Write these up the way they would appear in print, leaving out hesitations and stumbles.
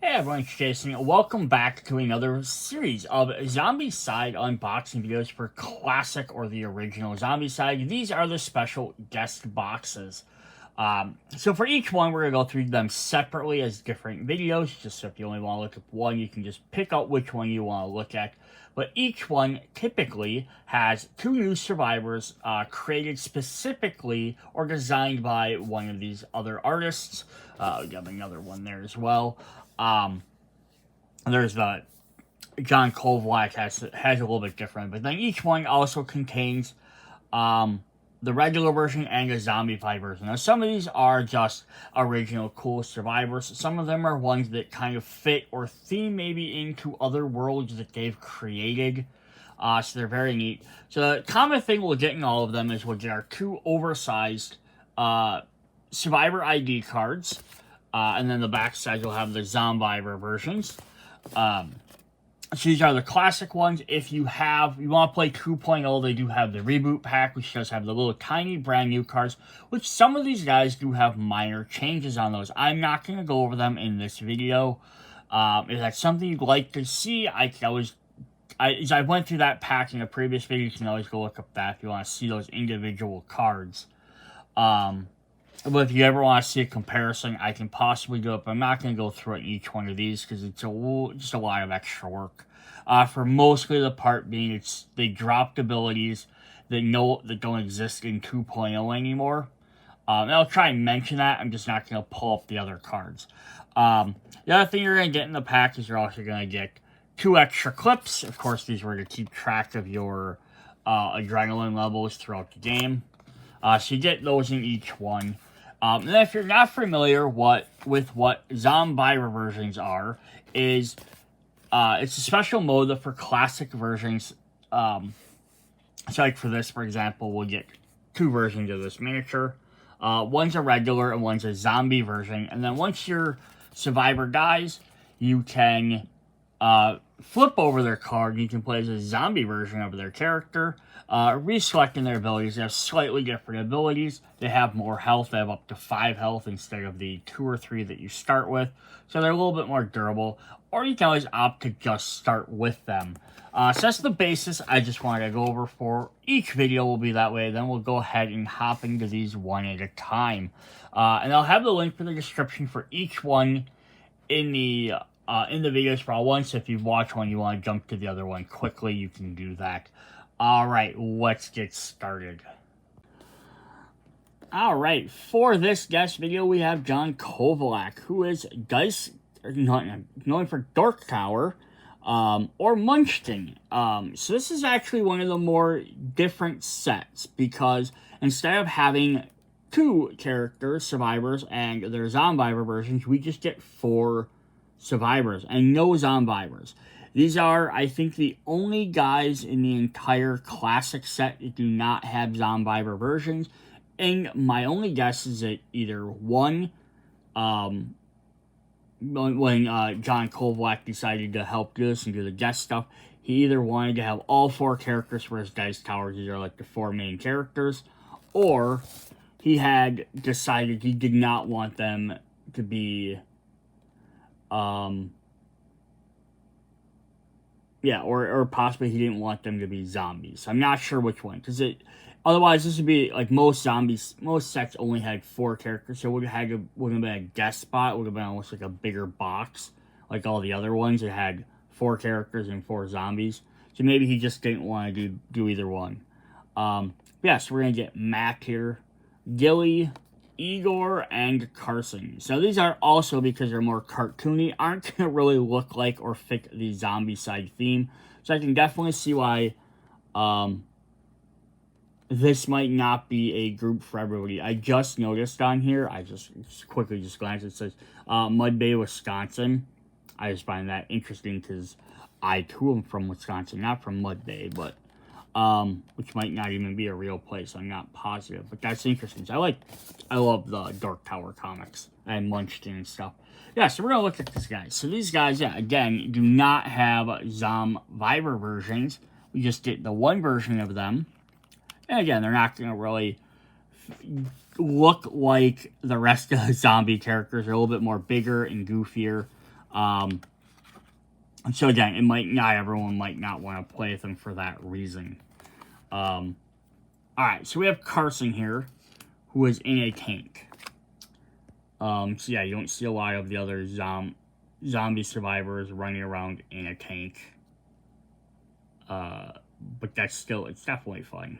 Hey everyone, it's Jason. Welcome back to another series of Zombicide unboxing videos for classic or the original Zombicide. These are the special guest boxes. So for each one, we're going to go through them separately as different videos. Just so if you only want to look at one, you can just pick out which one you want to look at. But each one typically has two new survivors created specifically or designed by one of these other artists. We have another one there as well. There's the John Kovalic has a little bit different, but then each one also contains the regular version and a Zombicide version. Now, some of these are just original cool survivors. Some of them are ones that kind of fit or theme maybe into other worlds that they've created. So they're very neat. So the common thing we'll get in all of them is we'll get our two oversized survivor ID cards. And then the back side will have the Zombivor versions. So these are the classic ones. If you want to play 2.0, they do have the reboot pack, which does have the little tiny brand new cards, which some of these guys do have minor changes on those. I'm not going to go over them in this video. If that's something you'd like to see, as I went through that pack in a previous video, you can always go look up that if you want to see those individual cards. But if you ever want to see a comparison, I can possibly do it, but I'm not going to go through each one of these because it's just a lot of extra work. For mostly the part being, they dropped abilities that don't exist in 2.0 anymore. And I'll try and mention that. I'm just not going to pull up the other cards. The other thing you're going to get in the pack is you're also going to get 2 extra clips. Of course, these were to keep track of your adrenaline levels throughout the game. So you get those in each one. And if you're not familiar with what Zombivor versions are, it's a special mode that for classic versions, so like for this, for example, we'll get 2 versions of this miniature. One's a regular and one's a zombie version. And then once your survivor dies, you can flip over their card and you can play as a zombie version of their character. Reselecting their abilities. They have slightly different abilities. They have more health. They have up to 5 health instead of the 2 or 3 that you start with. So they're a little bit more durable. Or you can always opt to just start with them. So that's the basis I just wanted to go over for each video will be that way. Then we'll go ahead and hop into these one at a time. And I'll have the link for the description for each one in the videos for all one. So if you've watched one, you want to jump to the other one quickly, you can do that. Alright, let's get started. Alright, for this guest video, we have John Kovalic, who is known for Dark Tower, or Munchkin. So this is actually one of the more different sets, because instead of having 2 characters, survivors, and their Zombivor versions, we just get 4 survivors, and no Zombivors. These are, I think, the only guys in the entire classic set that do not have Zombivor versions. And my only guess is that either one, when John Kovalic decided to help do this and do the guest stuff, he either wanted to have all 4 characters for his Dice Towers. These are like the 4 main characters. Or he had decided he did not want them to be... Yeah, or possibly he didn't want them to be zombies. I'm not sure which one, because otherwise this would be like most sets only had 4 characters, so it would have been a guest spot. It would have been almost like a bigger box, like all the other ones. It had 4 characters and 4 zombies, so maybe he just didn't want to do either one. Yeah, so we're gonna get Mac here, Gilly, Igor, and Carson. So these are also, because they're more cartoony, aren't going to really look like or fit the Zombicide theme. So I can definitely see why this might not be a group for everybody. I just noticed on here, I just quickly glanced, it says Mud Bay, Wisconsin. I just find that interesting because I too am from Wisconsin, not from Mud Bay, but which might not even be a real place. I'm not positive, but that's interesting. So I love the Dark Tower comics and Munchkin and stuff. Yeah, so we're gonna look at these guys. So these guys, yeah, again, do not have Zombivor versions. We just get the one version of them, and again, they're not gonna really look like the rest of the zombie characters. They're a little bit more bigger and goofier. So again, everyone might not want to play with him for that reason. Alright, so we have Carson here, who is in a tank. So yeah, you don't see a lot of the other zombie survivors running around in a tank. But it's definitely fun.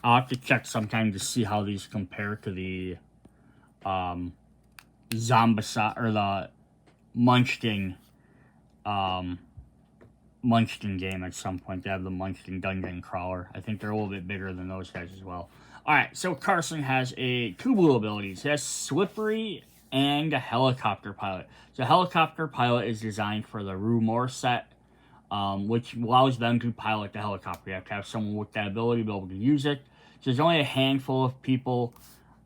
I'll have to check sometime to see how these compare to the Zombicide or the Munchkin game at some point. They have the Munchkin Dungeon Crawler. I think they're a little bit bigger than those guys as well. Alright, so Carson has two blue abilities. He has Slippery and a Helicopter Pilot. So Helicopter Pilot is designed for the Rumor set, which allows them to pilot the helicopter. You have to have someone with that ability to be able to use it. So there's only a handful of people,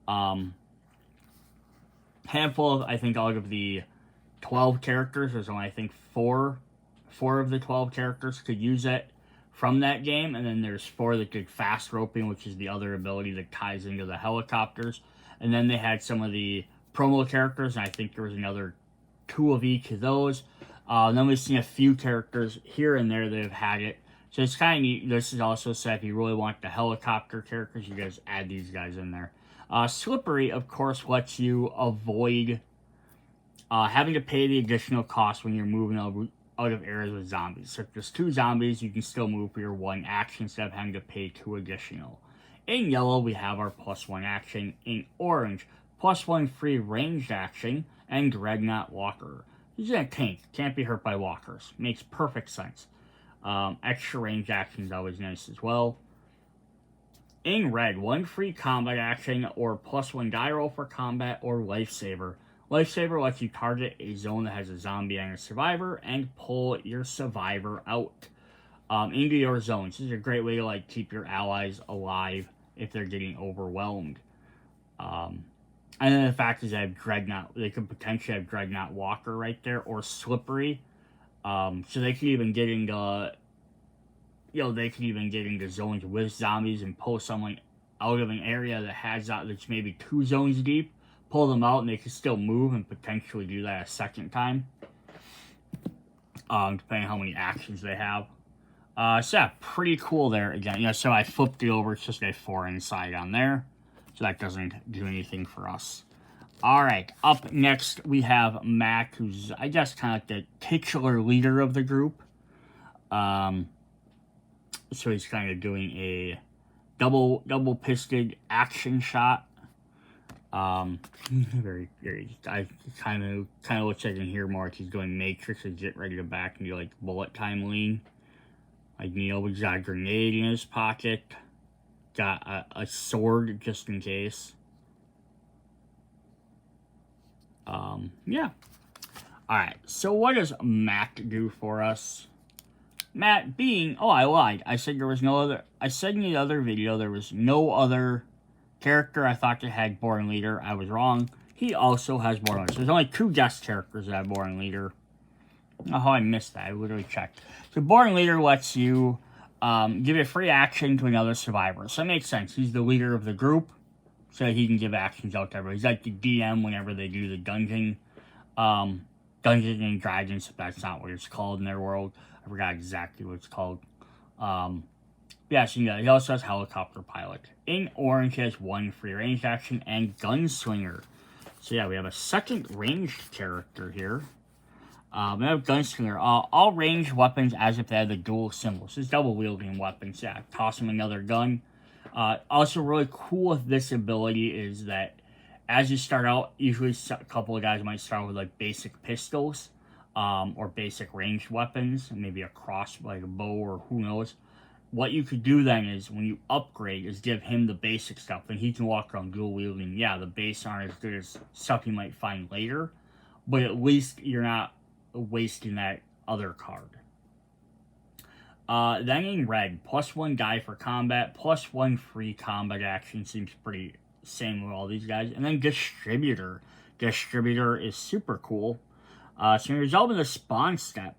I think, out of the 12 characters, there's only, I think, four of the 12 characters could use it from that game, and then there's 4 that did fast roping, which is the other ability that ties into the helicopters. And then they had some of the promo characters, and I think there was another 2 of each of those. Then we've seen a few characters here and there that have had it. So it's kind of neat. This is also said if you really want the helicopter characters, you guys add these guys in there. Slippery, of course, lets you avoid having to pay the additional cost when you're moving out of areas with zombies. So if there's 2 zombies, you can still move for your 1 action instead of having to pay 2 additional. In yellow, we have our +1 action. In orange, +1 free ranged action and Dreadnought Walker. He's in a tank, can't be hurt by walkers. Makes perfect sense. Extra range action is always nice as well. In red, 1 free combat action or +1 die roll for combat or Lifesaver. Lifesaver lets you target a zone that has a zombie and a survivor and pull your survivor out into your zone. So this is a great way to keep your allies alive if they're getting overwhelmed. And then the fact is, they could potentially have Dreadnought Walker right there, or Slippery. So they could even get into, zones with zombies and pull someone out of an area that's maybe 2 zones deep, pull them out, and they can still move and potentially do that a second time. Depending on how many actions they have. So yeah, pretty cool there. Again, so I flipped it over, it's just a 4 inside on there. So that doesn't do anything for us. Alright, up next we have Mac, who's, I guess, kind of the titular leader of the group. So he's kind of doing a double-pisted action shot. Very, I kind of looks like in here more like he's going Matrix and get ready to back and do, bullet time lean. He's got a grenade in his pocket. Got a sword just in case. Yeah. Alright, so what does Matt do for us? Matt being... Oh, I lied. I said there was no other... I said in the other video there was no other character I thought that had Born Leader. I was wrong. He also has Born Leader. So there's only 2 guest characters that have Born Leader. Oh, how I missed that. I literally checked. So Born Leader lets you... give a free action to another survivor. So it makes sense. He's the leader of the group, so he can give actions out to everybody. He's like the DM whenever they do the Dungeons and Dragons, if that's not what it's called in their world. I forgot exactly what it's called. Yeah, so yeah, he also has Helicopter Pilot. In orange, he has 1 free ranged action and Gunslinger. So yeah, we have a second ranged character here. We have Gunslinger. All ranged weapons as if they had the dual symbols. It's double wielding weapons. Yeah, toss him another gun. Also really cool with this ability is that as you start out, usually a couple of guys might start with basic pistols, or basic ranged weapons, maybe a cross, a bow, or who knows. What you could do then is, when you upgrade, is give him the basic stuff, and he can walk around dual wielding. Yeah, the base aren't as good as stuff you might find later, but at least you're not wasting that other card. Then in red, +1 die for combat, +1 free combat action. Seems pretty same with all these guys. And then Distributor. Distributor is super cool. So you resolve in the spawn step.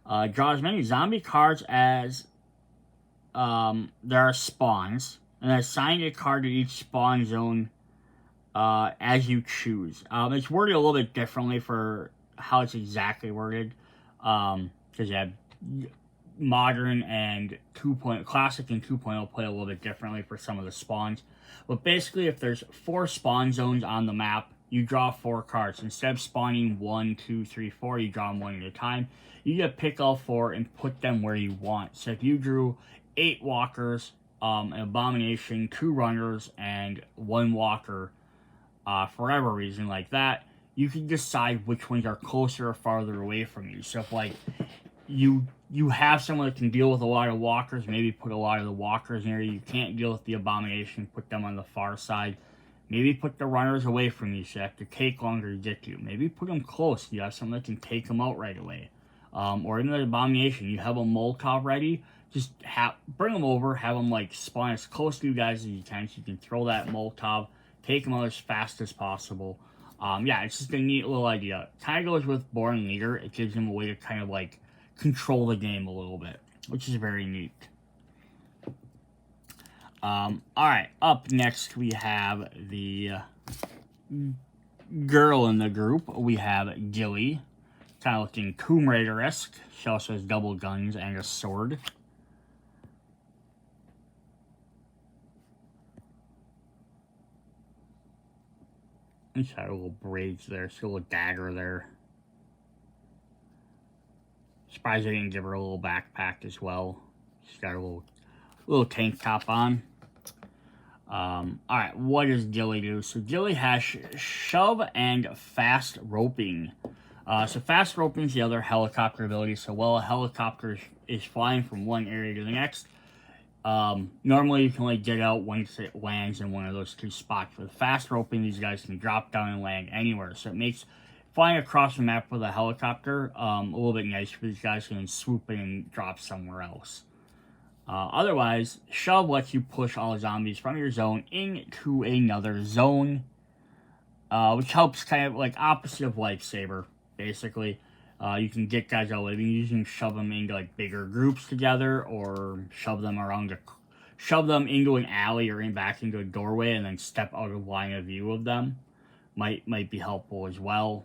Draw as many zombie cards as there are spawns, and assign a card to each spawn zone as you choose. It's worded a little bit differently for how it's exactly worded, because you have modern and 2.0, classic and 2.0 play a little bit differently for some of the spawns. But basically, if there's 4 spawn zones on the map, you draw 4 cards. Instead of spawning 1, 2, 3, 4, you draw them one at a time. You get to pick all 4 and put them where you want. So if you drew 8 walkers, an abomination, 2 runners, and 1 walker, for whatever reason like that, you can decide which ones are closer or farther away from you. So if like you have someone that can deal with a lot of walkers, maybe put a lot of the walkers near you. You can't deal with the abomination, put them on the far side. Maybe put the runners away from you so they have to take longer to get to you. Maybe put them close. You have someone that can take them out right away. Or in the abomination, you have a Molotov ready. Just bring them over, have them like spawn as close to you guys as you can so you can throw that Molotov, take them out as fast as possible. Yeah, it's just a neat little idea. Kind of goes with Born Leader. It gives them a way to kind of like control the game a little bit, which is very neat. Alright, up next we have the girl in the group. We have Gilly, kind of looking Tomb Raider-esque. She also has double guns and a sword. She's got little braids there, she's got a little dagger there. Surprised I didn't give her a little backpack as well. She's got a little tank top on. Alright, what does Gilly do? So Gilly has shove and fast roping. So fast roping is the other helicopter ability. So while a helicopter is flying from one area to the next, normally you can only get out once it lands in one of those 2 spots. With fast roping, these guys can drop down and land anywhere. So it makes flying across the map with a helicopter a little bit nicer for these guys can swoop in and drop somewhere else. Otherwise, shove lets you push all zombies from your zone into another zone, which helps kind of like opposite of Lifesaver, basically. You can get guys out living. You can shove them into like bigger groups together, or shove them into an alley or back into a doorway, and then step out of line of view of them. Might be helpful as well.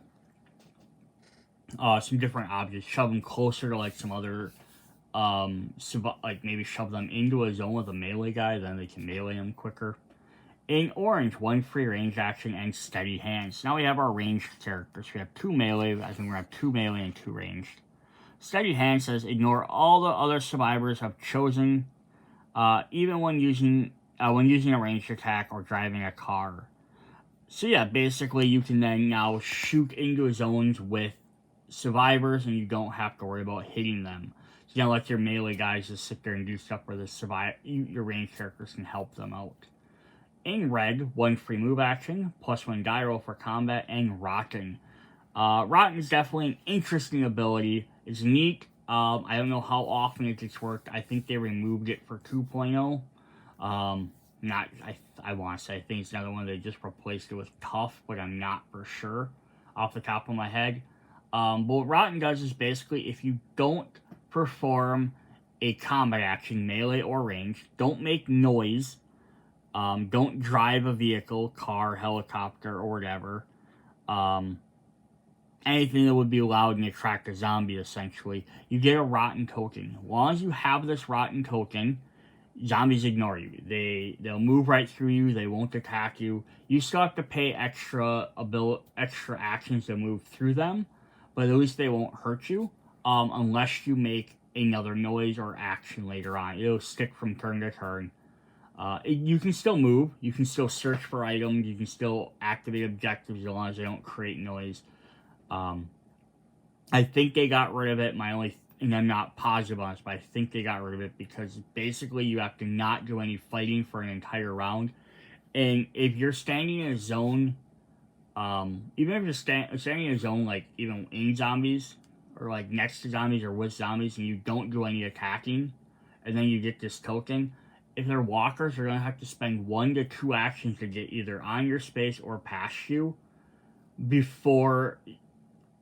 Some different objects. Shove them closer to like some other. Like maybe shove them into a zone with a melee guy, then they can melee them quicker. In orange, 1 free range action and steady hands. Now we have our ranged characters. We have 2 melee. I think we're gonna have 2 melee and 2 ranged. Steady hand says ignore all the other survivors have chosen, even when using a ranged attack or driving a car. So yeah, basically you can then now shoot into zones with survivors, and you don't have to worry about hitting them. You know, let your melee guys just sit there and do stuff where your ranged characters can help them out. In red, 1 free move action, +1 die roll for combat, and Rotten. Rotten is definitely an interesting ability. It's neat. I don't know how often it gets worked. I think they removed it for 2.0. I want to say, I think it's another one they just replaced it with Tough, but I'm not for sure off the top of my head. But what Rotten does is basically if you don't perform a combat action, melee or range, don't make noise, don't drive a vehicle, car, helicopter, or whatever, anything that would be loud and attract a zombie, essentially, you get a Rotten token. As long as you have this Rotten token, zombies ignore you. They'll move right through you, they won't attack you. You still have to pay extra actions to move through them, but at least they won't hurt you. Unless you make another noise or action later on. It'll stick from turn to turn. You can still move, you can still search for items, you can still activate objectives as long as they don't create noise. I think they got rid of it, and I'm not positive on this, but I think they got rid of it because basically you have to not do any fighting for an entire round. And if you're standing in a zone, even if you're standing in a zone, like even in zombies, or like next to zombies or with zombies, and you don't do any attacking, and then you get this token, if they're walkers, you're going to have to spend 1 to 2 actions to get either on your space or past you before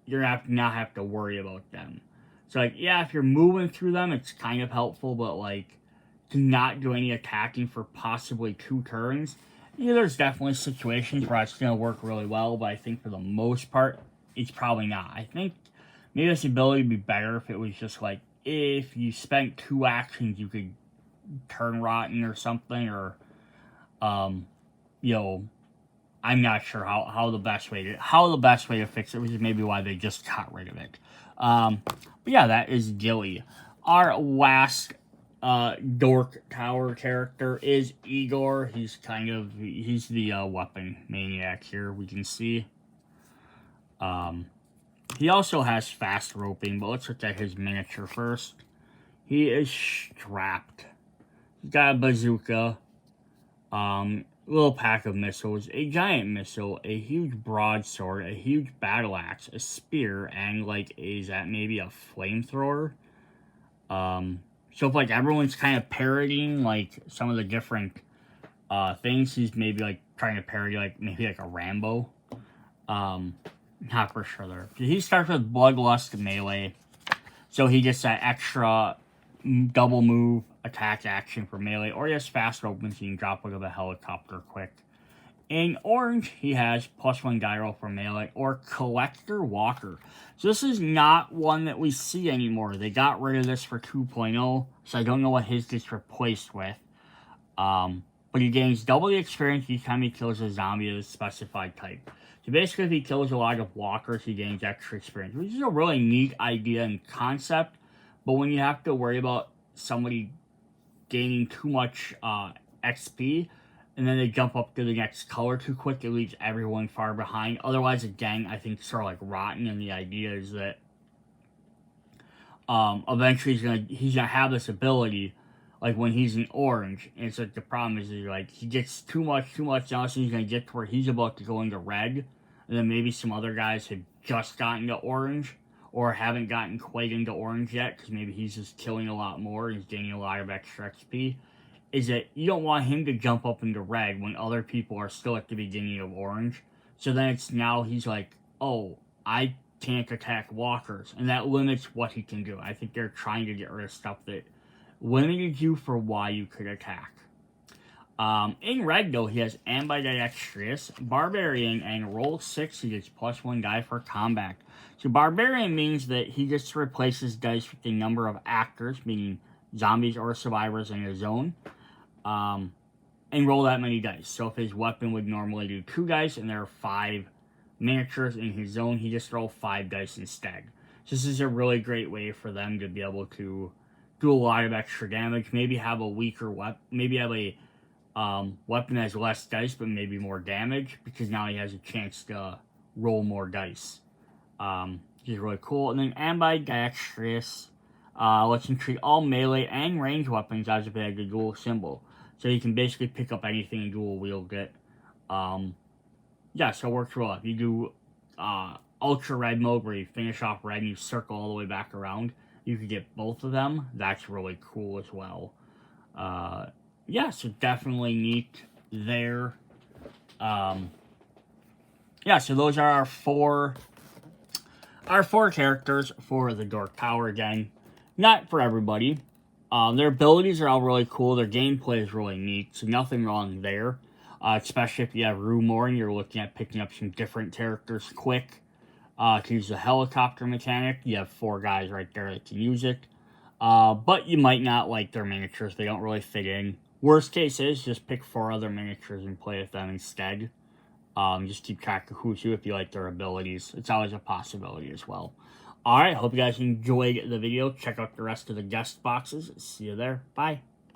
you're going to not have to worry about them. So, like, yeah, if you're moving through them, it's kind of helpful, but, like, to not do any attacking for possibly 2 turns, yeah, there's definitely situations where it's going to work really well, but I think for the most part, it's probably not. I think maybe this ability would be better if it was just like, if you spent 2 actions, you could turn rotten or something, or, you know, I'm not sure how the best way to fix it, which is maybe why they just got rid of it. But yeah, that is Gilly. Our last Dork Tower character is Igor. He's the weapon maniac here, we can see. He also has fast roping, but let's look at his miniature first. He is strapped. He's got a bazooka, little pack of missiles, a giant missile, a huge broadsword, a huge battle axe, a spear, and like, is that maybe a flamethrower? So if like everyone's kind of parodying like some of the different things, he's maybe like trying to parody like maybe like a Rambo. Not for sure there. He starts with Bloodlust melee, so he gets that extra double move attack action for melee, or he has fast open, so you can drop like a helicopter quick. In orange, he has +1 die roll for melee, or Collector Walker. So this is not one that we see anymore. They got rid of this for 2.0, so I don't know what his gets replaced with. But he gains double the experience each time he kills a zombie of a specified type. So basically, if he kills a lot of walkers, he gains extra experience, which is a really neat idea and concept. But when you have to worry about somebody gaining too much XP, and then they jump up to the next color too quick, it leaves everyone far behind. Otherwise, again, I think it's sort of like rotten, and the idea is that eventually he's gonna have this ability, like when he's in orange, and it's like the problem is like he gets too much now, so he's gonna get to where he's about to go into red, and then maybe some other guys have just gotten to orange, or haven't gotten quite into orange yet, because maybe he's just killing a lot more and he's gaining a lot of extra XP, is that you don't want him to jump up into red when other people are still at the beginning of orange. So then it's now he's like, oh, I can't attack walkers, and that limits what he can do. I think they're trying to get rid of stuff that limited you for why you could attack. In red, though, he has Ambidextrous, Barbarian, and roll 6, he gets +1 die for combat. So Barbarian means that he gets to replace his dice with the number of actors, meaning zombies or survivors in his zone, and roll that many dice. So if his weapon would normally do 2 dice, and there are 5 miniatures in his zone, he just roll 5 dice instead. So this is a really great way for them to be able to do a lot of extra damage, maybe have a weaker weapon, maybe have a weapon that has less dice, but maybe more damage, because now he has a chance to roll more dice. Which is really cool. And then Ambidextrous lets him treat all melee and range weapons as if they had the dual symbol. So you can basically pick up anything and dual wield it. Yeah, so it works well. If you do ultra red mode, where you finish off red and you circle all the way back around, you could get both of them. That's really cool as well. Yeah, so definitely neat there. Yeah, so those are our four characters for the Dork Tower. Again, not for everybody. Their abilities are all really cool. Their gameplay is really neat, so nothing wrong there. Especially if you have room more and you're looking at picking up some different characters quick. To use the helicopter mechanic, you have 4 guys right there that can use it. But you might not like their miniatures. They don't really fit in. Worst case is just pick 4 other miniatures and play with them instead. Just keep track of who's who if you like their abilities. It's always a possibility as well. Alright, hope you guys enjoyed the video. Check out the rest of the guest boxes. See you there. Bye.